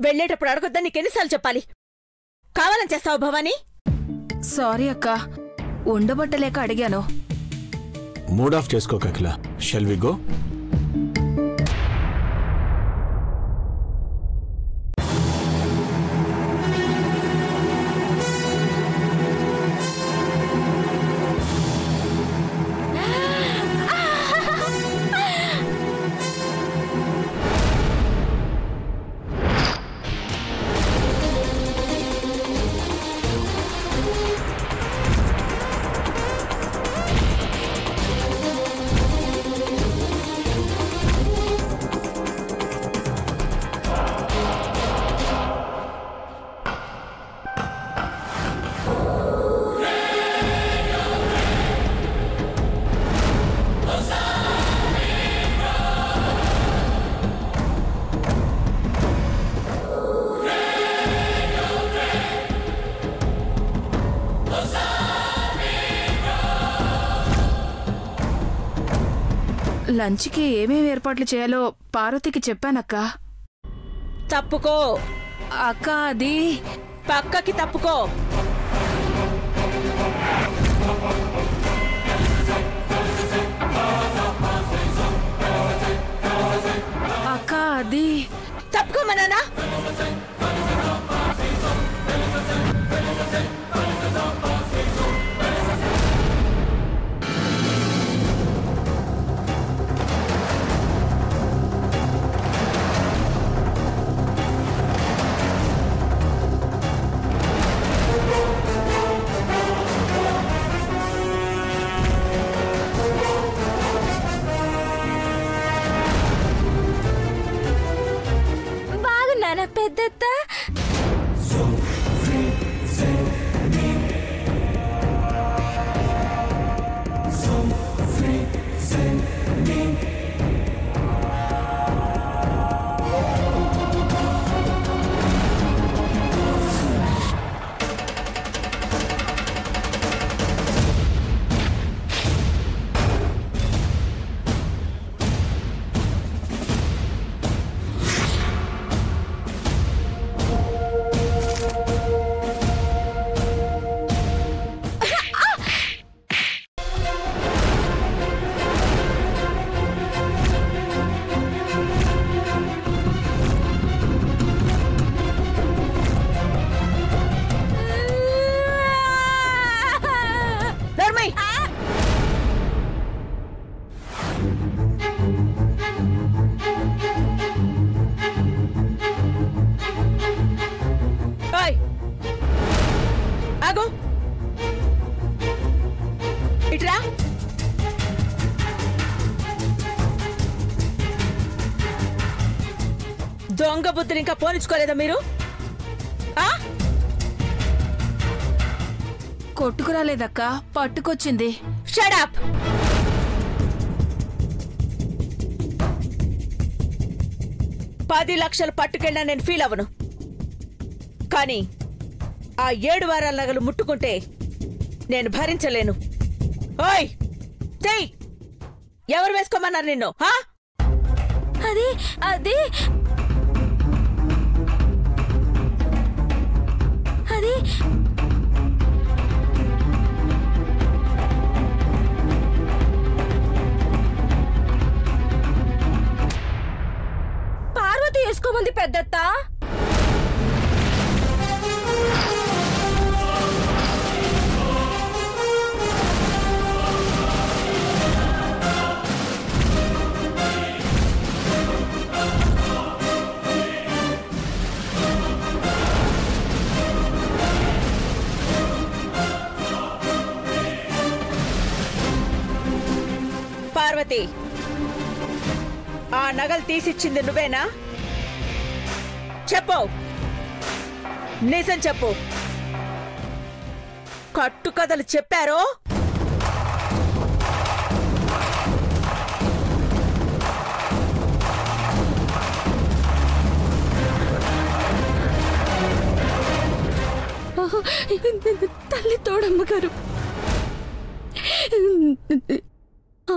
వెళ్ళేటప్పుడు అడగొద్దని నీకెన్నిసార్లు చెప్పాలి? కావాలని చేస్తావు భవానీ? సారీ అక్క, ఉండబట్టలేక అడిగాను. మూడ్ ఆఫ్ చేసుకోక అఖిల. Shall we go? లంచ్కి ఏమేమి ఏర్పాట్లు చేయాలో పార్వతికి చెప్పానక్క. తప్పుకో అక్క, అది పక్కకి తప్పుకో. అక్క, అది తప్పుకోమన్నానా? పెద్దత్త ఇట్రా. దొంగ బుద్ధిని ఇంకా పోనిచ్చుకోలేదా మీరు? కొట్టుకురాలేదక్క, పట్టుకొచ్చింది. Shut up. $10 లక్షలు పట్టుకెళ్ళినా నేను ఫీల్ అవ్వను, కానీ ఆ 7 వారాల నగలు ముట్టుకుంటే నేను భరించలేను. ఓయ్ చెయ్, ఎవరు వేసుకోమన్నారు నిన్ను? అది అది అది పార్వతి వేసుకోమంది పెద్దత్త. పార్వతి, ఆ నగలు తీసిచ్చింది నువ్వేనా? చెప్పు, నిజం చెప్పు. కట్టుకథలు చెప్పారో? తల్లి తోడమ్మ గారు,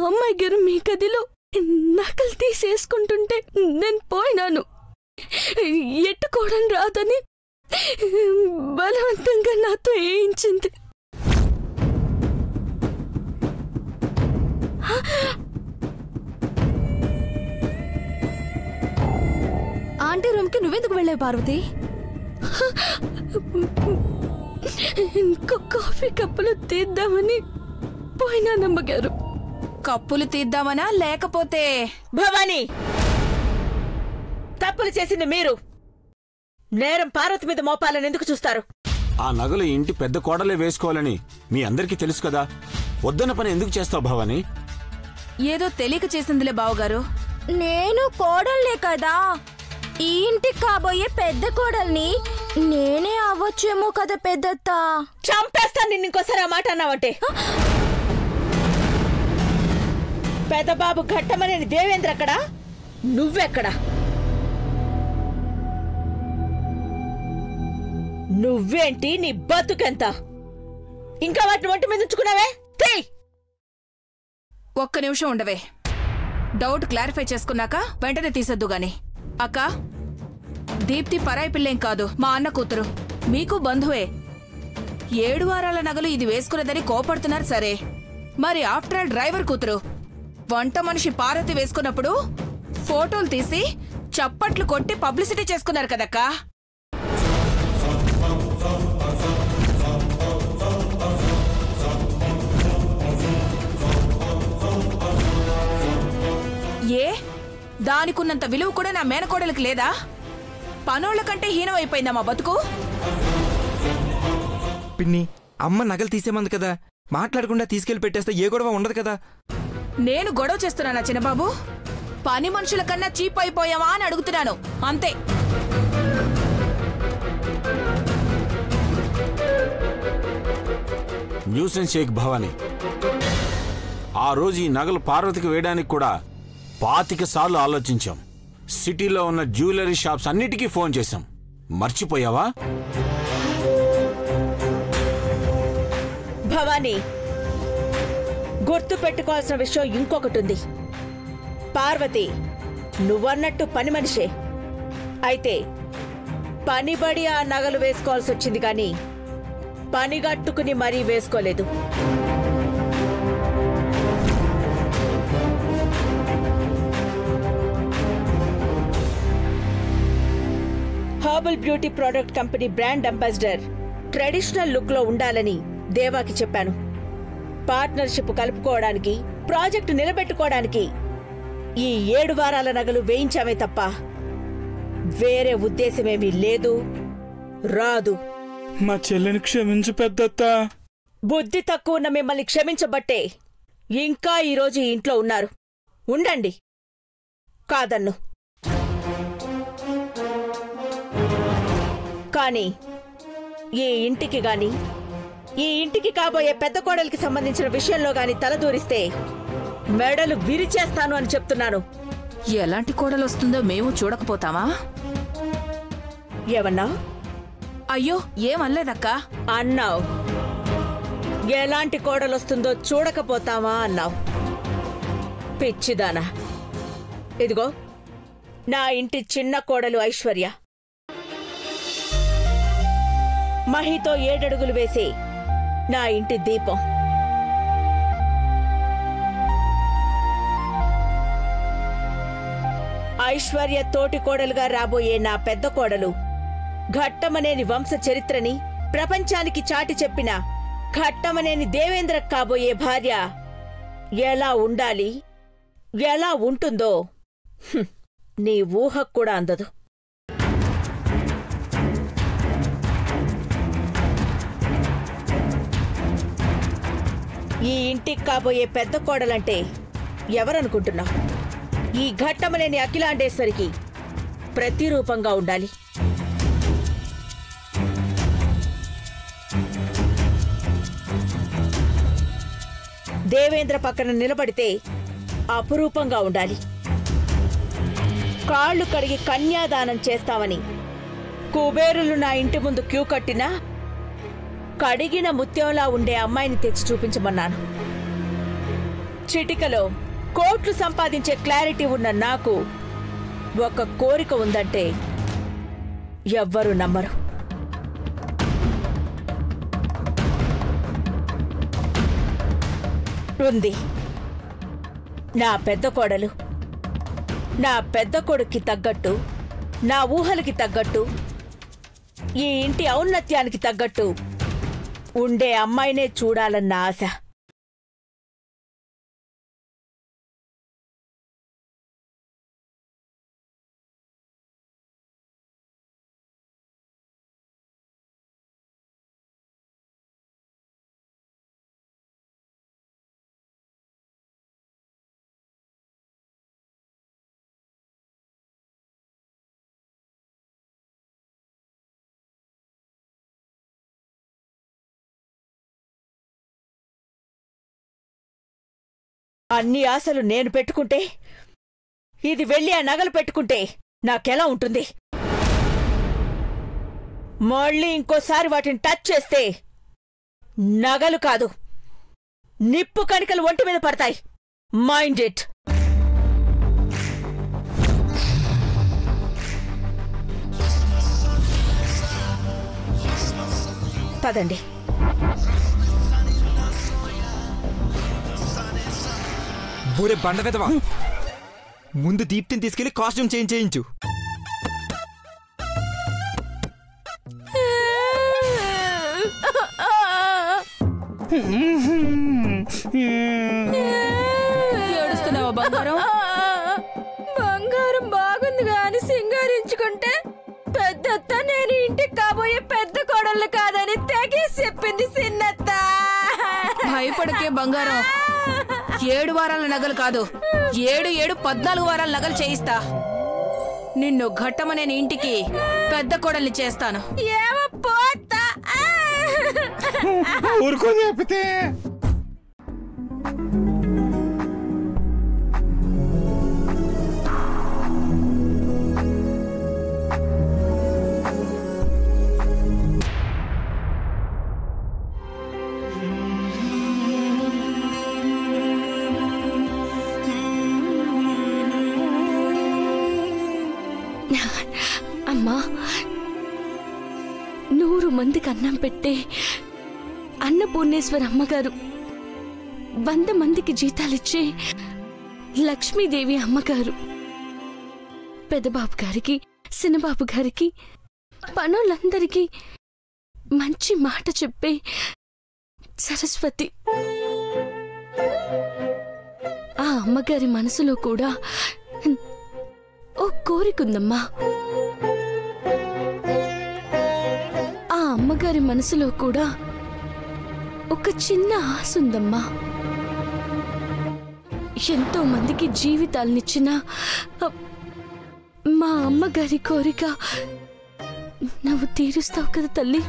అమ్మాయి గారు మీ గదిలో నకలు తీసేసుకుంటుంటే నేను పోయినాను. ఎట్టుకోవడం రాదని బలవంతంగా నాతో వేయించింది. ఆంటీ రూమ్కి నువ్వెందుకు వెళ్ళావు పార్వతి? ఇంకో కాఫీ కప్పులు తీద్దామని పోయినా నమ్మగారు. కప్పులు తీద్దామనా లేకపోతే? భవానీ, తప్పులు చేసింది మీరు. నేరం పార్వతి మీద మోపాలని ఎందుకు చూస్తారు? ఆ నగలు ఇంటి పెద్ద కోడలే వేసుకోవాలని మీ అందరికీ తెలుసు కదా. వద్దన్న పని ఎందుకు చేస్తావు భవానీ? ఏదో తెలియక చేసిందిలే బావగారు. నేను కోడల్నే కదా, ఈ ఇంటికి కాబోయే పెద్ద కోడల్ని. నేనే అవ్వచ్చేమో కదా పెద్దత్త. చంపేస్తాను నిన్ను ఇంకోసారి ఆ మాట అన్నావంటే. పెద్దబాబు ఘట్టమనేని దేవేంద్ర అక్కడా, నువ్వెక్కడా? నువ్వేంటి, నీ బతుకెంత? ఇంకా వాటిని ఒంటి మీద ఉంచుకున్నావే? ఒక్క నిమిషం ఉండవే. డౌట్ క్లారిఫై చేసుకున్నాక వెంటనే తీసొద్దు గాని. అక్క, దీప్తి పరాయి పిల్లేం కాదు, మా అన్న కూతురు, మీకు బంధువే. 7 వారాల నగలు ఇది వేసుకున్నదని కోపడుతున్నారు సరే, మరి ఆఫ్టర్ ఆల్ డ్రైవర్ కూతురు వంట మనిషి పార్వతి వేసుకున్నప్పుడు ఫోటోలు తీసి చప్పట్లు కొట్టి పబ్లిసిటీ చేసుకున్నారు కదక్కా. ఏ దానికున్నంత విలువ కూడా నా మేనకోడలికి లేదా? పనోళ్ల కంటే హీనమైపోయిందా మా బతుకు? పిన్ని, అమ్మ నగలు తీసేమంది కదా, మాట్లాడకుండా తీసుకెళ్లి పెట్టేస్తే ఏ గొడవ ఉండదు కదా. నేను గొడవ చేస్తున్నానా చిన్నబాబు? పని మనుషుల కన్నా చీప్ అయిపోయావా అని అడుగుతున్నాను అంతే. న్యూసెన్స్ షేక్ భవానీ, ఆ రోజు ఈ నగలు పార్వతికి వేయడానికి కూడా 25 సార్లు ఆలోచించాం. సిటీలో ఉన్న జ్యువెలరీ షాప్స్ అన్నిటికీ ఫోన్ చేశాం. మర్చిపోయావా? భవానీ, గుర్తు పెట్టుకోవాల్సిన విషయం ఇంకొకటి ఉంది. పార్వతి నువ్వన్నట్టు పని మనిషే, అయితే పనిబడి ఆ నగలు వేసుకోవాల్సి వచ్చింది కానీ పనిగట్టుకుని మరీ వేసుకోలేదు. Herbal beauty product company brand ambassador traditional look లో ఉండాలని దేవాకి చెప్పాను. పార్ట్నర్షిప్ కలుపుకోవడానికి, ప్రాజెక్టు నిలబెట్టుకోవడానికి ఈ 7 వారాల నగలు వేయించామే తప్ప వేరే ఉద్దేశమేమీ లేదు, రాదు. మా చెల్లిని క్షమించు పెద్దత్త. బుద్ధి తక్కువ ఉన్న మిమ్మల్ని క్షమించబట్టే ఇంకా ఈరోజు ఈ ఇంట్లో ఉన్నారు. ఉండండి, కాదన్ను. కానీ ఈ ఇంటికి గాని, ఈ ఇంటికి కాబోయే పెద్ద కోడలికి సంబంధించిన విషయంలో గాని తలదూరిస్తే మెడలు విరిచేస్తాను అని చెప్తున్నాను. ఎలాంటి కోడలు వస్తుందో మేము చూడకపోతామా? ఏమన్నా? అయ్యో ఏమనలేదక్కా. అన్నావు. ఎలాంటి కోడలొస్తుందో చూడకపోతావా అన్నావు. పిచ్చిదానా. ఇదిగో నా ఇంటి చిన్న కోడలు ఐశ్వర్య. మహితో 7 అడుగులు వేసి నా ఇంటి దీపం. ఐశ్వర్య తోటి కోడలుగా రాబోయే నా పెద్ద కోడలు ఘట్టమనేని వంశ చరిత్రని ప్రపంచానికి చాటి చెప్పిన ఘట్టమనేని దేవేంద్ర కాబోయే భార్య ఎలా ఉండాలి, ఎలా ఉంటుందో నీ ఊహకు కూడా అందదు. ఈ ఇంటికి కాబోయే పెద్ద కోడలంటే ఎవరనుకుంటున్నావు? ఈ ఘట్టమనేని అఖిలాండేశ్వరికి ప్రతిరూపంగా ఉండాలి. దేవేంద్ర పక్కన నిలబడితే అపురూపంగా ఉండాలి. కాళ్లు కడిగి కన్యాదానం చేస్తామని కుబేరులు నా ఇంటి ముందు క్యూ కట్టినా కడిగిన ముత్యంలా ఉండే అమ్మాయిని తెచ్చి చూపించమన్నాను. చిటికలో కోట్లు సంపాదించే క్లారిటీ ఉన్న నాకు ఒక కోరిక ఉందంటే ఎవ్వరూ నమ్మరు. ఉంది. నా పెద్ద కోడలు నా పెద్ద కొడుక్కి తగ్గట్టు, నా ఊహలకి తగ్గట్టు, ఈ ఇంటి ఔన్నత్యానికి తగ్గట్టు ఉండే అమ్మాయినే చూడాలన్న ఆశ. అన్ని ఆశలు నేను పెట్టుకుంటే, ఇది వెళ్ళి ఆ నగలు పెట్టుకుంటే నాకెలా ఉంటుంది? మళ్ళీ ఇంకోసారి వాటిని టచ్ చేస్తే నగలు కాదు, నిప్పు కణికలు ఒంటి మీద పడతాయి. Mind it. పదండి. బూరే బండ వెదవా, ముందు దీప్తిని తీసుకెళ్లి కాస్ట్యూమ్ చేంజ్ చేయించు. ఏడుస్తున్నావా బంగారం? బంగారం బాగుంది గాని సింగారించుకుంటే పెద్దత్త నేను ఇంటికి కాబోయే పెద్ద కోడళ్ళు కాదని తెగేసి చెప్పింది చిన్నత్త. భయపడకే బంగారం. 7 వారాల నగలు కాదు, 14 వారాల నగలు చేయిస్తా. నిన్ను ఘట్టమనే ఇంటికి పెద్ద కోడల్ని చేస్తాను. ఏమో పోతా. ఊరుకో చెప్తే. అమ్మా, 100 మందికి అన్నం పెట్టే అన్నపూర్ణేశ్వర అమ్మగారు, 100 మందికి జీతాలిచ్చే లక్ష్మీదేవి అమ్మగారు, పెద్దబాబు గారికి, చిన్నబాబు గారికి, పనులందరికీ మంచి మాట చెప్పే సరస్వతి. ఆ అమ్మగారి మనసులో కూడా ఓ కోరికుందమ్మా. ఆ అమ్మగారి మనసులో కూడా ఒక చిన్న ఆశ ఉందమ్మా. ఎంతో మందికి జీవితాలనిచ్చిన మా అమ్మగారి కోరిక నువ్వు తీరుస్తావు కదా తల్లి.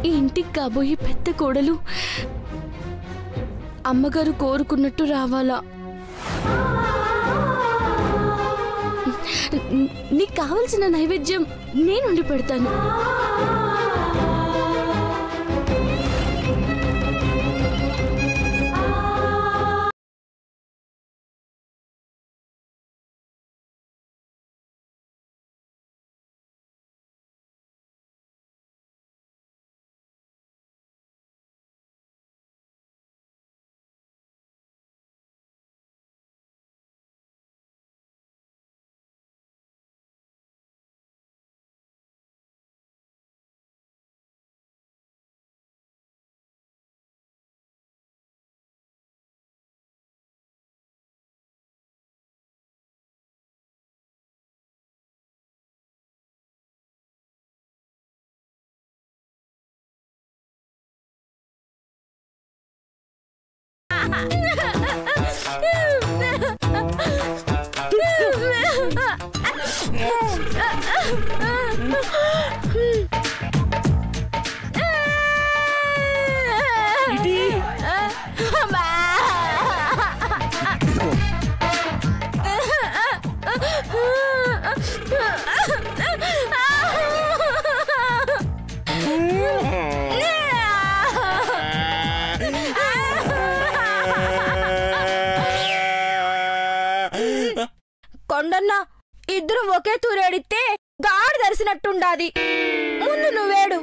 ఈ ఇంటికి కాబోయే పెద్ద కోడలు అమ్మగారు కోరుకున్నట్టు రావాలా? నీకు కావలసిన నైవేద్యం నేనుండి పెడతాను. కొండన్న ఇద్దరం ఒకే తూరేడితే గాడి దరిసినట్టుండాది. ముందు నువ్వేడు.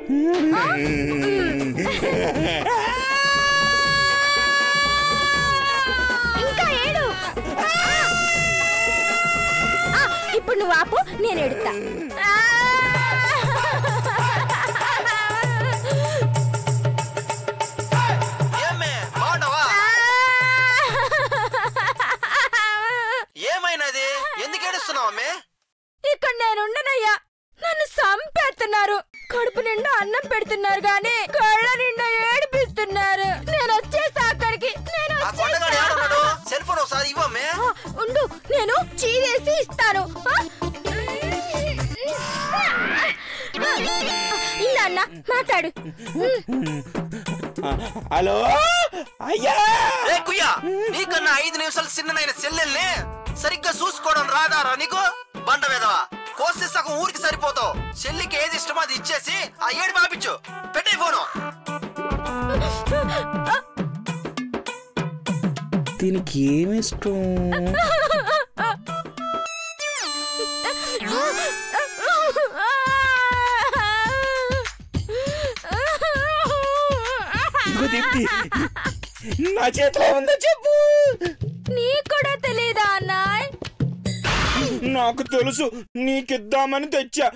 ఇంకా ఏడు. ఇప్పుడు నువ్వు ఆపు, నేను ఎడుతా. ఏమైనది? ఎందుకు ఏడుస్తున్నావు? ఇక్కడ నేనుండనయ్యా, నన్ను సంపేస్తున్నారు. కడుపు నిండా అన్నం పెడుతున్నారు గానీ కళ్ళ నిండా ఏడిపిస్తున్నారు. నేను వచ్చేస్తా అక్కడికి. సెల్ ఫోన్ ఒకసారి ఇవ్వమ్మే. ఉండు, నేను చీరేసి ఇస్తాను. నాన్న మాట్లాడు. హలో అయ్యా, నీకన్నా 5 నిమిషాలు చిన్ననైన చెల్లెల్ని సరిగ్గా చూసుకోవడం రాదారా నీకు? బండ వేదవా, కోసి సగం ఊరికి సరిపోతావు. చెల్లికి ఏది ఇష్టమో అది ఇచ్చేసి ఆ ఏడు పాపించు. పెట్టే ఫోను. దీనికి ఏమిష్టం? నా చేతిలో ఉందో చెప్పు. నీకు కూడా తెలీదా అన్నాయ్? నాకు తెలుసు, నీకిద్దామని తెచ్చా.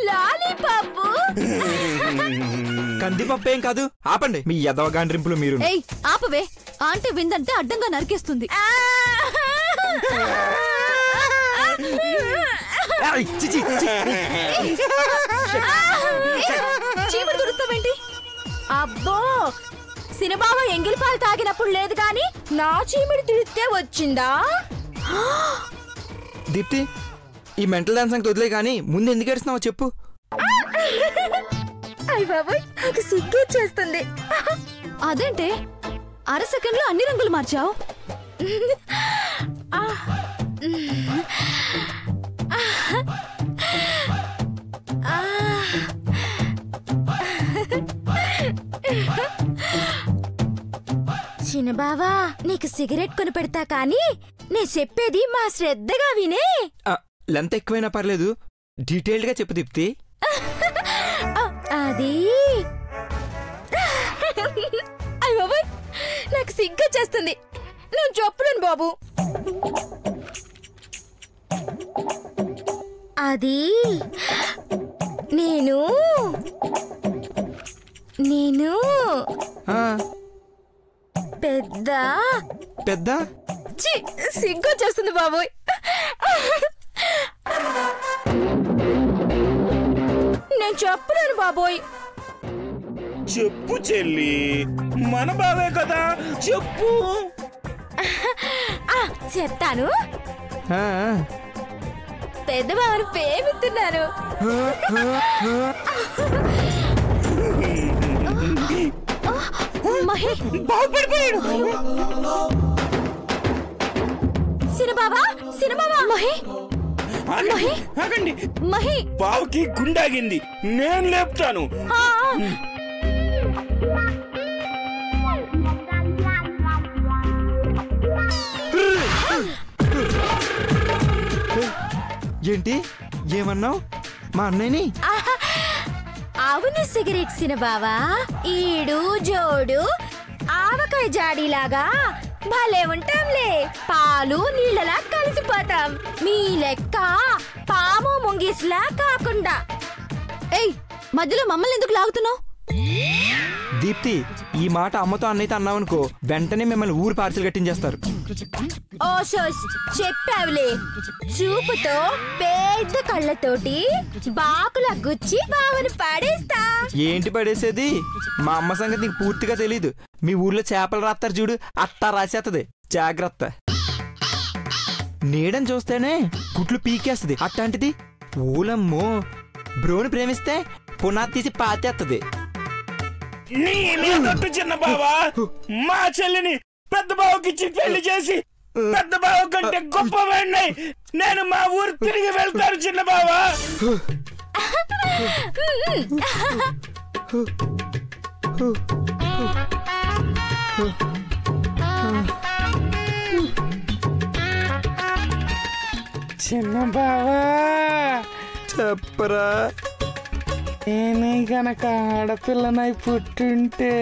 లాలీపాపు. కందిపప్పు ఏం కాదు, ఆపండి మీ ఎదవ గాండ్రింపులు మీరు. ఏయ్ ఆపవే, ఆంటీ విందంటే అడ్డంగా నరికేస్తుంది. చీమడు దురుస్తావేంటి? అబ్బో, సినిమావ ఎంగిలి పాలు తాగినప్పుడు లేదు గాని నా చీమిడి తుడిస్తే వచ్చిందా? దీప్తి, ఈ మెంటల్ డాన్స్ సంగతి వదిలే గానీ ముందు ఎందుకు ఏడుస్తున్నావో చెప్పు. అయ్య బాబోయ్, నాకు సిగ్గు చేస్తుంది. అదేంటే అర సెకండ్ లో అన్ని రంగులు మార్చావు? చిన్న బావా, నీకు సిగరెట్ కొని పెడతా కానీ నే చెప్పేది మా శ్రద్ధగా వినే. లెంత్ ఎక్కువైనా పర్లేదు, డీటెయిల్డ్ గా చెప్పు దీప్తి. అది అయ్య బాబాయ్, నాకు సిగ్గు చేస్తుంది. నేను చెప్పలేను బాబు. అది నేను పెద్ద పెద్ద సిగ్గు చేస్తుంది బాబోయ్. నేను చెప్పలేను బాబోయ్. చెప్పు చెల్లి, మన బావే కదా, చెప్పు. చెప్తాను. పెద్ద బావను ప్రేమిస్తున్నాను. మహి బాగుపడిపోయాడు. సినిమావా, సినిమావా. మహి ఆగండి, మహి బావుకి గుండాగింది, నేను లేపుతాను. ఏంటి ఏమన్నావు? మా అన్నయ్యని? అవును సిగరెట్ సినిమావా. ఈడు జోడు ఆవకాయ జాడీలాగా భలే ఉంటాంలే. పాలు నీళ్ళలా కలిసిపోతాం. మీ లెక్క పాము ముంగిస్లా కాకుండా. ఏయ్ మధ్యలో మమ్మల్ని ఎందుకు లాగుతున్నావు? దీప్తి, ఈ మాట అమ్మతో అన్నయ్యతో అన్నావనుకో వెంటనే మిమ్మల్ని ఊరు పార్సిల్ కట్టించేస్తారు. ఓ సోస్ చెప్పావులే. చూపుతో పెద్ద కళ్ళతోటి బాకులా గుచ్చి బావని పడేస్తా. ఏంటి పడేసేది? మా అమ్మ సంగతి నీకు పూర్తిగా తెలీదు. మీ ఊర్లో చేపలు రాస్తారు చూడు, అట్టా రాసేస్తది. జాగ్రత్త. నీడని చూస్తేనే గుట్లు పీకేస్తుంది. అట్లాంటిది ఊలమ్మో బ్రోని ప్రేమిస్తే పునాది తీసి పాతేస్తుంది. చిన్న బావా, మా చెల్లిని పెద్ద బావకిచ్చి పెళ్లి చేసి పెద్ద బావ కంటే గొప్ప వాడిని నేను మా ఊరు తిరిగి వెళ్తాను చిన్న బావా. చిన్న బావా చెప్పరా. నేనే గనక ఆడపిల్లనై పుట్టుంటే